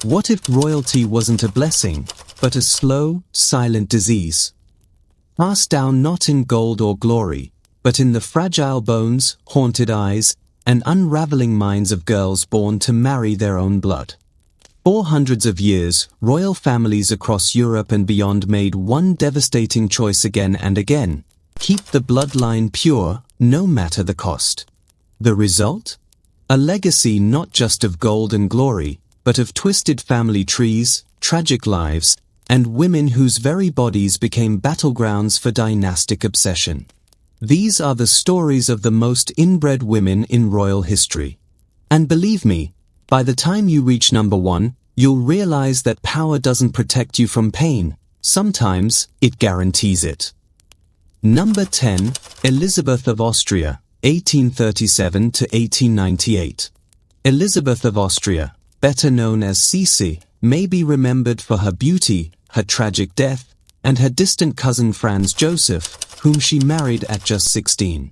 What if royalty wasn't a blessing, but a slow, silent disease? Passed down not in gold or glory, but in the fragile bones, haunted eyes, and unraveling minds of girls born to marry their own blood. For hundreds of years, royal families across Europe and beyond made one devastating choice again and again: keep the bloodline pure, no matter the cost. The result? A legacy not just of gold and glory, but of twisted family trees, tragic lives, and women whose very bodies became battlegrounds for dynastic obsession. These are the stories of the most inbred women in royal history. And believe me, by the time you reach number 1, you'll realize that power doesn't protect you from pain. Sometimes, it guarantees it. Number 10, Elizabeth of Austria, 1837 to 1898. Elizabeth of Austria, better known as Sisi, may be remembered for her beauty, her tragic death, and her distant cousin Franz Joseph, whom she married at just 16.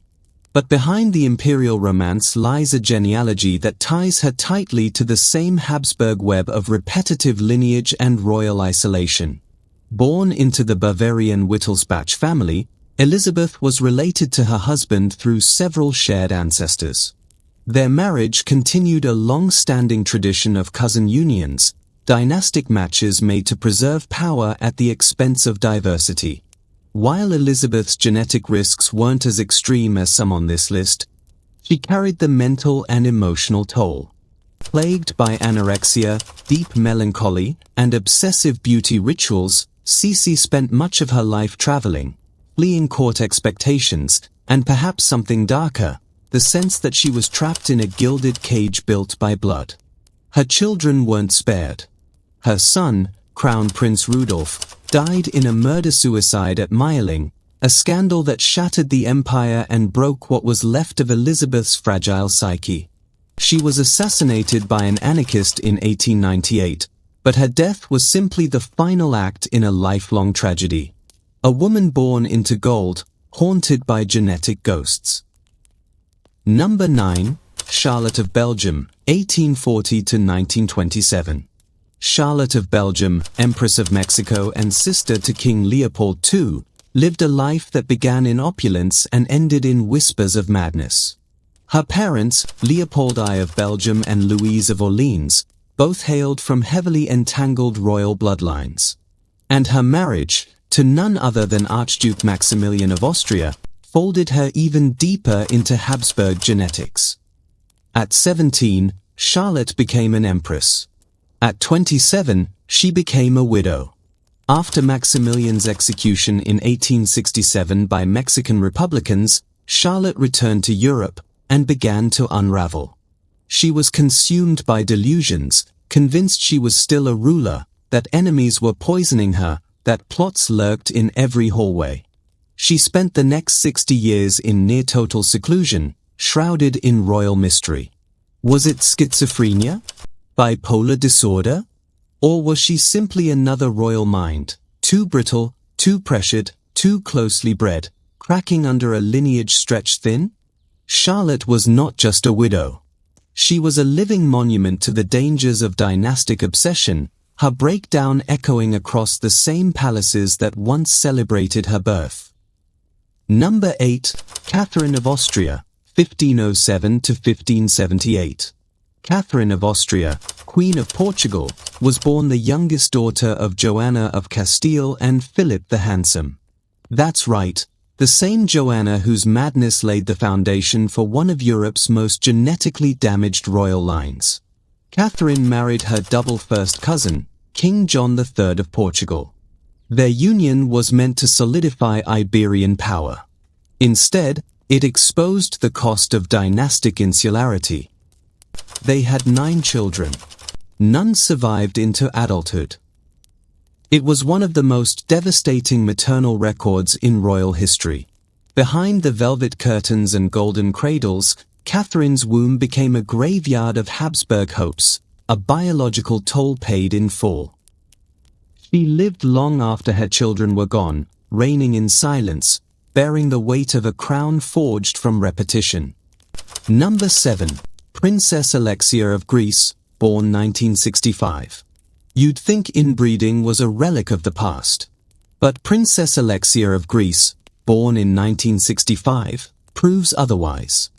But behind the imperial romance lies a genealogy that ties her tightly to the same Habsburg web of repetitive lineage and royal isolation. Born into the Bavarian Wittelsbach family, Elizabeth was related to her husband through several shared ancestors. Their marriage continued a long-standing tradition of cousin unions, dynastic matches made to preserve power at the expense of diversity. While Elizabeth's genetic risks weren't as extreme as some on this list, she carried the mental and emotional toll. Plagued by anorexia, deep melancholy, and obsessive beauty rituals, Sisi spent much of her life traveling, fleeing court expectations, and perhaps something darker, the sense that she was trapped in a gilded cage built by blood. Her children weren't spared. Her son, Crown Prince Rudolf, died in a murder-suicide at Meiling, a scandal that shattered the empire and broke what was left of Elizabeth's fragile psyche. She was assassinated by an anarchist in 1898, but her death was simply the final act in a lifelong tragedy. A woman born into gold, haunted by genetic ghosts. Number 9, Charlotte of Belgium, 1840 to 1927. Charlotte of Belgium, Empress of Mexico and sister to King Leopold II, lived a life that began in opulence and ended in whispers of madness. Her parents, Leopold I of Belgium and Louise of Orleans, both hailed from heavily entangled royal bloodlines. And her marriage, to none other than Archduke Maximilian of Austria, folded her even deeper into Habsburg genetics. At 17, Charlotte became an empress. At 27, she became a widow. After Maximilian's execution in 1867 by Mexican Republicans, Charlotte returned to Europe and began to unravel. She was consumed by delusions, convinced she was still a ruler, that enemies were poisoning her, that plots lurked in every hallway. She spent the next 60 years in near-total seclusion, shrouded in royal mystery. Was it schizophrenia? Bipolar disorder? Or was she simply another royal mind, too brittle, too pressured, too closely bred, cracking under a lineage stretched thin? Charlotte was not just a widow. She was a living monument to the dangers of dynastic obsession, her breakdown echoing across the same palaces that once celebrated her birth. Number 8, Catherine of Austria, 1507 to 1578. Catherine of Austria, Queen of Portugal, was born the youngest daughter of Joanna of Castile and Philip the Handsome. That's right, the same Joanna whose madness laid the foundation for one of Europe's most genetically damaged royal lines. Catherine married her double first cousin, King John III of Portugal. Their union was meant to solidify Iberian power. Instead, it exposed the cost of dynastic insularity. They had 9 children. None survived into adulthood. It was one of the most devastating maternal records in royal history. Behind the velvet curtains and golden cradles, Catherine's womb became a graveyard of Habsburg hopes, a biological toll paid in full. She lived long after her children were gone, reigning in silence, bearing the weight of a crown forged from repetition. Number 7. Princess Alexia of Greece, born 1965. You'd think inbreeding was a relic of the past. But Princess Alexia of Greece, born in 1965, proves otherwise.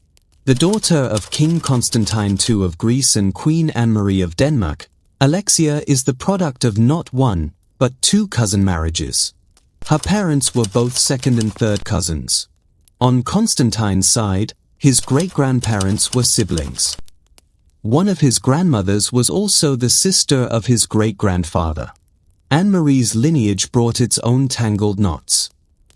The daughter of King Constantine II of Greece and Queen Anne-Marie of Denmark, Alexia is the product of not one, but two cousin marriages. Her parents were both second and third cousins. On Constantine's side, his great-grandparents were siblings. One of his grandmothers was also the sister of his great-grandfather. Anne-Marie's lineage brought its own tangled knots.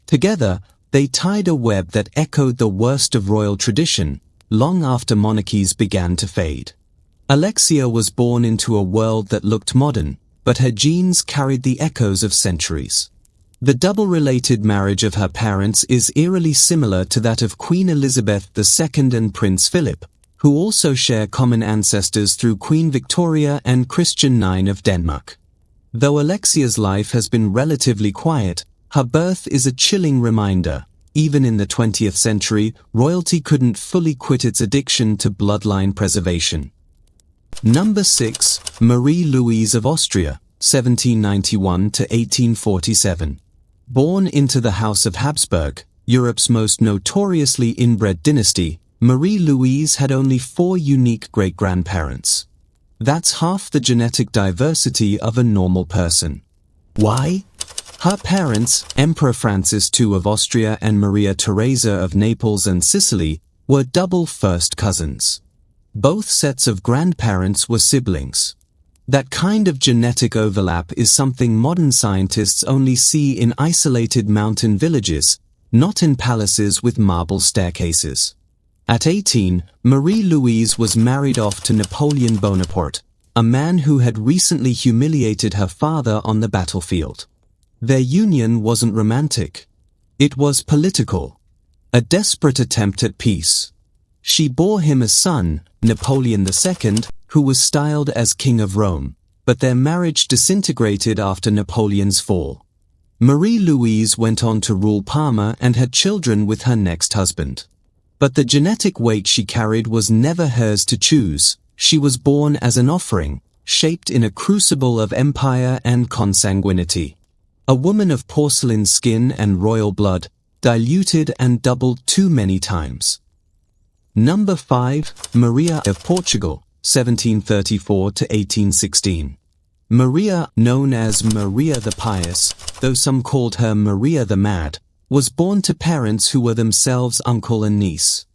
Together, they tied a web that echoed the worst of royal tradition, long after monarchies began to fade. Alexia was born into a world that looked modern, but her genes carried the echoes of centuries. The double-related marriage of her parents is eerily similar to that of Queen Elizabeth II and Prince Philip, who also share common ancestors through Queen Victoria and Christian IX of Denmark. Though Alexia's life has been relatively quiet, her birth is a chilling reminder. Even in the 20th century, royalty couldn't fully quit its addiction to bloodline preservation. Number 6. Marie-Louise of Austria, 1791 to 1847. Born into the House of Habsburg, Europe's most notoriously inbred dynasty, Marie-Louise had only 4 unique great-grandparents. That's half the genetic diversity of a normal person. Why? Her parents, Emperor Francis II of Austria and Maria Theresa of Naples and Sicily, were double first cousins. Both sets of grandparents were siblings. That kind of genetic overlap is something modern scientists only see in isolated mountain villages, not in palaces with marble staircases. At 18, Marie-Louise was married off to Napoleon Bonaparte, a man who had recently humiliated her father on the battlefield. Their union wasn't romantic. It was political. A desperate attempt at peace. She bore him a son, Napoleon II, who was styled as King of Rome, but their marriage disintegrated after Napoleon's fall. Marie-Louise went on to rule Parma and had children with her next husband. But the genetic weight she carried was never hers to choose. She was born as an offering, shaped in a crucible of empire and consanguinity. A woman of porcelain skin and royal blood, diluted and doubled too many times. Number 5. Maria of Portugal, 1734 to 1816. Maria, known as Maria the Pious, though some called her Maria the Mad, was born to parents who were themselves uncle and niece.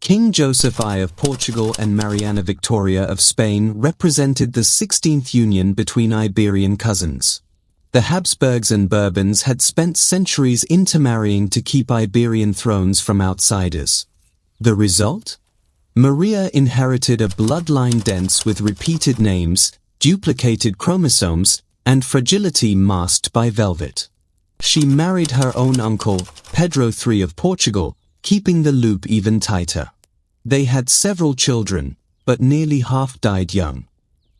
King Joseph I of Portugal and Mariana Victoria of Spain represented the 16th union between Iberian cousins. The Habsburgs and Bourbons had spent centuries intermarrying to keep Iberian thrones from outsiders. The result? Maria inherited a bloodline dense with repeated names, duplicated chromosomes, and fragility masked by velvet. She married her own uncle, Pedro III of Portugal, keeping the loop even tighter. They had several children, but nearly half died young.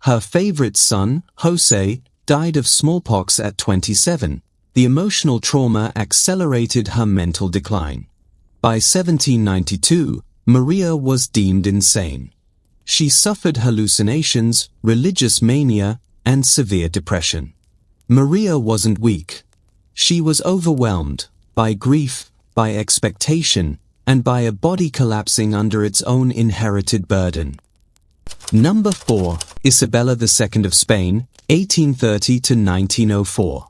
Her favorite son, José, died of smallpox at 27. The emotional trauma accelerated her mental decline. By 1792, Maria was deemed insane. She suffered hallucinations, religious mania, and severe depression. Maria wasn't weak. She was overwhelmed by grief, by expectation, and by a body collapsing under its own inherited burden. Number 4. Isabella II of Spain, 1830 to 1904.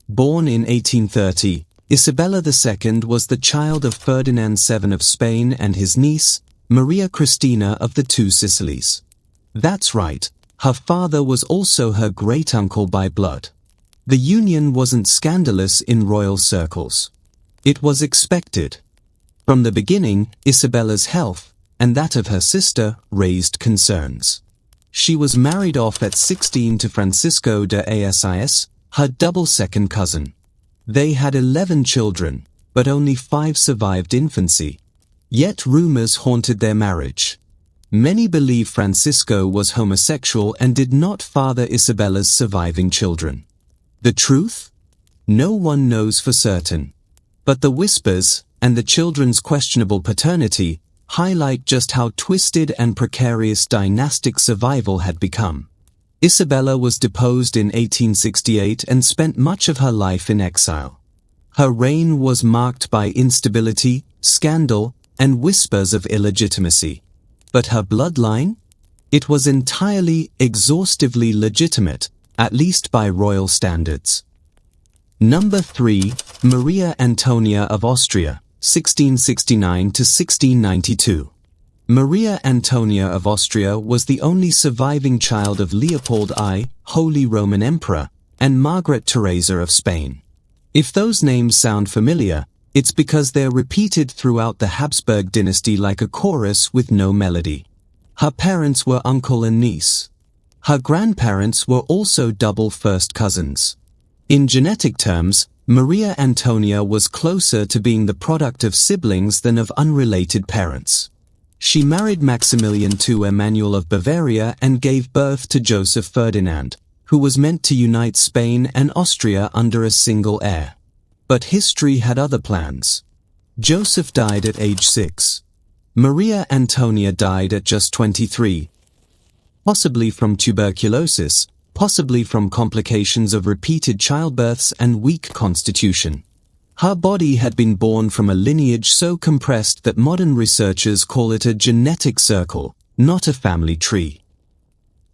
Born in 1830, Isabella II was the child of Ferdinand VII of Spain and his niece, Maria Cristina of the Two Sicilies. That's right, her father was also her great-uncle by blood. The union wasn't scandalous in royal circles. It was expected. From the beginning, Isabella's health, and that of her sister, raised concerns. She was married off at 16 to Francisco de Assis, her double second cousin. They had 11 children, but only 5 survived infancy. Yet rumors haunted their marriage. Many believe Francisco was homosexual and did not father Isabella's surviving children. The truth? No one knows for certain. But the whispers, and the children's questionable paternity, highlight just how twisted and precarious dynastic survival had become. Isabella was deposed in 1868 and spent much of her life in exile. Her reign was marked by instability, scandal, and whispers of illegitimacy. But her bloodline? It was entirely, exhaustively legitimate, at least by royal standards. Number 3. Maria Antonia of Austria, 1669 to 1692. Maria Antonia of Austria was the only surviving child of Leopold I, Holy Roman Emperor, and Margaret Theresa of Spain. If those names sound familiar, it's because they're repeated throughout the Habsburg dynasty like a chorus with no melody. Her parents were uncle and niece. Her grandparents were also double first cousins. In genetic terms, Maria Antonia was closer to being the product of siblings than of unrelated parents. She married Maximilian II Emmanuel of Bavaria and gave birth to Joseph Ferdinand, who was meant to unite Spain and Austria under a single heir. But history had other plans. Joseph died at age 6. Maria Antonia died at just 23. Possibly from tuberculosis, possibly from complications of repeated childbirths and weak constitution. Her body had been born from a lineage so compressed that modern researchers call it a genetic circle, not a family tree.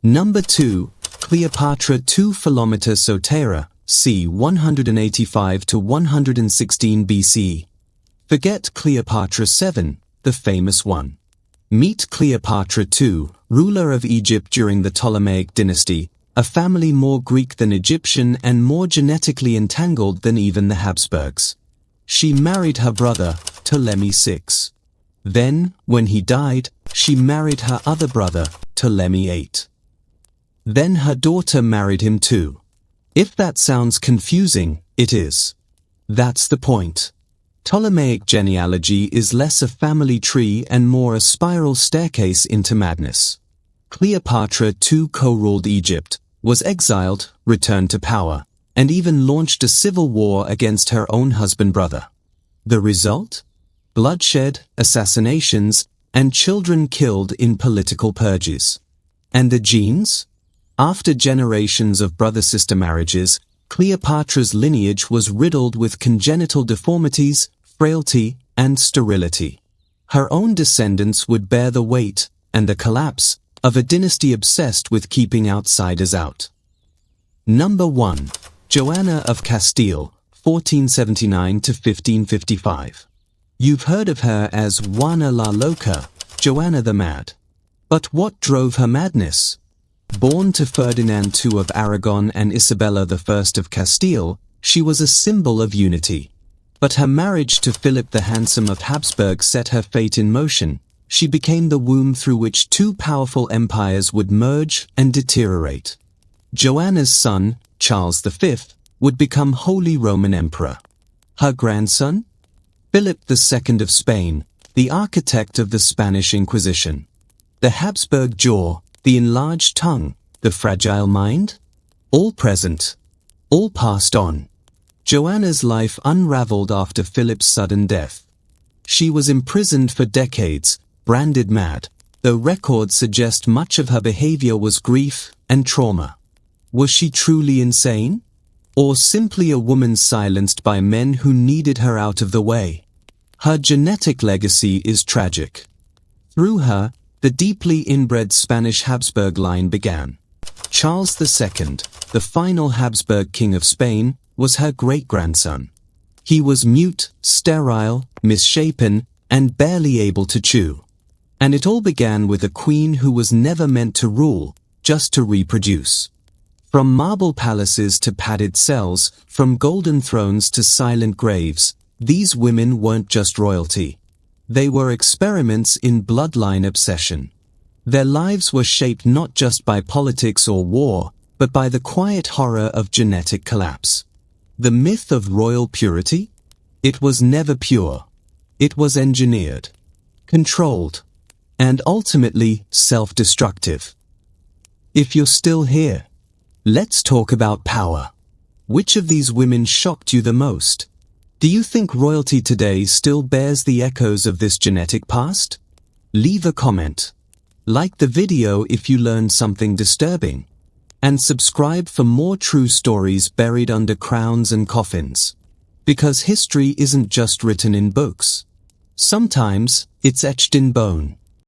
Number 2. Cleopatra II Sotera, c. 185 to 116 BC. Forget Cleopatra VII, the famous one. Meet Cleopatra II, ruler of Egypt during the Ptolemaic dynasty, a family more Greek than Egyptian and more genetically entangled than even the Habsburgs. She married her brother, Ptolemy VI. Then, when he died, she married her other brother, Ptolemy VIII. Then her daughter married him too. If that sounds confusing, it is. That's the point. Ptolemaic genealogy is less a family tree and more a spiral staircase into madness. Cleopatra II co-ruled Egypt, was exiled, returned to power, and even launched a civil war against her own husband-brother. The result? Bloodshed, assassinations, and children killed in political purges. And the genes? After generations of brother-sister marriages, Cleopatra's lineage was riddled with congenital deformities, frailty, and sterility. Her own descendants would bear the weight, and the collapse, of a dynasty obsessed with keeping outsiders out. Number 1. Joanna of Castile, 1479 to 1555. You've heard of her as Juana la Loca, Joanna the Mad. But what drove her madness? Born to Ferdinand II of Aragon and Isabella I of Castile, she was a symbol of unity. But her marriage to Philip the Handsome of Habsburg set her fate in motion. She became the womb through which two powerful empires would merge and deteriorate. Joanna's son, Charles V, would become Holy Roman Emperor. Her grandson? Philip II of Spain, the architect of the Spanish Inquisition. The Habsburg jaw, the enlarged tongue, the fragile mind? All present. All passed on. Joanna's life unraveled after Philip's sudden death. She was imprisoned for decades, branded mad, though records suggest much of her behavior was grief and trauma. Was she truly insane? Or simply a woman silenced by men who needed her out of the way? Her genetic legacy is tragic. Through her, the deeply inbred Spanish Habsburg line began. Charles II, the final Habsburg king of Spain, was her great-grandson. He was mute, sterile, misshapen, and barely able to chew. And it all began with a queen who was never meant to rule, just to reproduce. From marble palaces to padded cells, from golden thrones to silent graves, these women weren't just royalty. They were experiments in bloodline obsession. Their lives were shaped not just by politics or war, but by the quiet horror of genetic collapse. The myth of royal purity? It was never pure. It was engineered, controlled, and ultimately self-destructive. If you're still here, let's talk about power. Which of these women shocked you the most? Do you think royalty today still bears the echoes of this genetic past? Leave a comment. Like the video if you learned something disturbing. And subscribe for more true stories buried under crowns and coffins. Because history isn't just written in books. Sometimes, it's etched in bone.